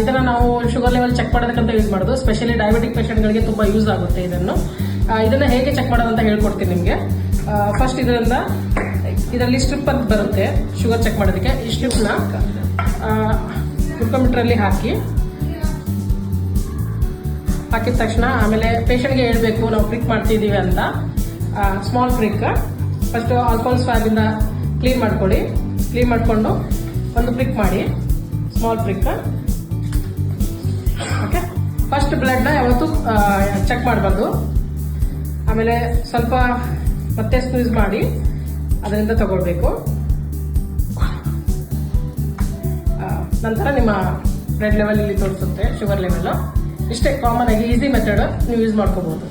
ಇದನ್ನು ನಾವು sugar level check ಮಾಡೋದಕ್ಕಂತ use ಮಾಡೋದು. ಸ್ಪೆಷಲಿ ಡಯಾಬಿಟಿಕ್ ಪೇಷಂಟ್ಗಳಿಗೆ ತುಂಬ ಯೂಸ್ ಆಗುತ್ತೆ ಇದನ್ನು ಹೇಗೆ ಚೆಕ್ ಮಾಡೋದು ಅಂತ ಹೇಳ್ಕೊಡ್ತೀನಿ ನಿಮಗೆ. ಫಸ್ಟ್ ಇದರಲ್ಲಿ ಸ್ಟ್ರಿಪ್ ಅಂತ ಬರುತ್ತೆ ಶುಗರ್ ಚೆಕ್ ಮಾಡೋದಕ್ಕೆ. ಈ ಸ್ಟ್ರಿಪ್ನ ಗ್ಲುಕೋಮೀಟ್ರಲ್ಲಿ ಹಾಕಿದ ತಕ್ಷಣ ಆಮೇಲೆ ಪೇಷಂಟ್ಗೆ ಹೇಳ್ಬೇಕು ನಾವು ಪ್ರಿಕ್ ಮಾಡ್ತಿದ್ದೀವಿ ಅಂತ. Small prick. ಫಸ್ಟ್ ಆಲ್ಕೋಹಾಲ್ ಸ್ವಾಬಿಂದ ಕ್ಲೀನ್ ಮಾಡ್ಕೊಳ್ಳಿ. ಕ್ಲೀನ್ ಮಾಡಿಕೊಂಡು ಒಂದು ಪ್ರಿಕ್ ಮಾಡಿ, ಸ್ಮಾಲ್ ಪ್ರಿಕ್. ಓಕೆ, ಫಸ್ಟ್ ಬ್ಲಡ್ನ ಯಾವತ್ತೂ ಚೆಕ್ ಮಾಡಬಾರ್ದು. ಆಮೇಲೆ ಸ್ವಲ್ಪ ಮತ್ತೆ ಸ್ಕ್ವೀಸ್ ಮಾಡಿ ಅದರಿಂದ ತಗೊಳ್ಬೇಕು. ನಂತರ ನಿಮ್ಮ ಬ್ಲಡ್ ಲೆವೆಲ್ ಇಲ್ಲಿ ತೋರಿಸುತ್ತೆ, ಶುಗರ್ ಲೆವೆಲ್. ಇಷ್ಟೇ ಕಾಮನ್ ಆಗಿ ಈಸಿ ಮೆಥಡ್ ನೀವು ಯೂಸ್ ಮಾಡ್ಕೋಬಹುದು.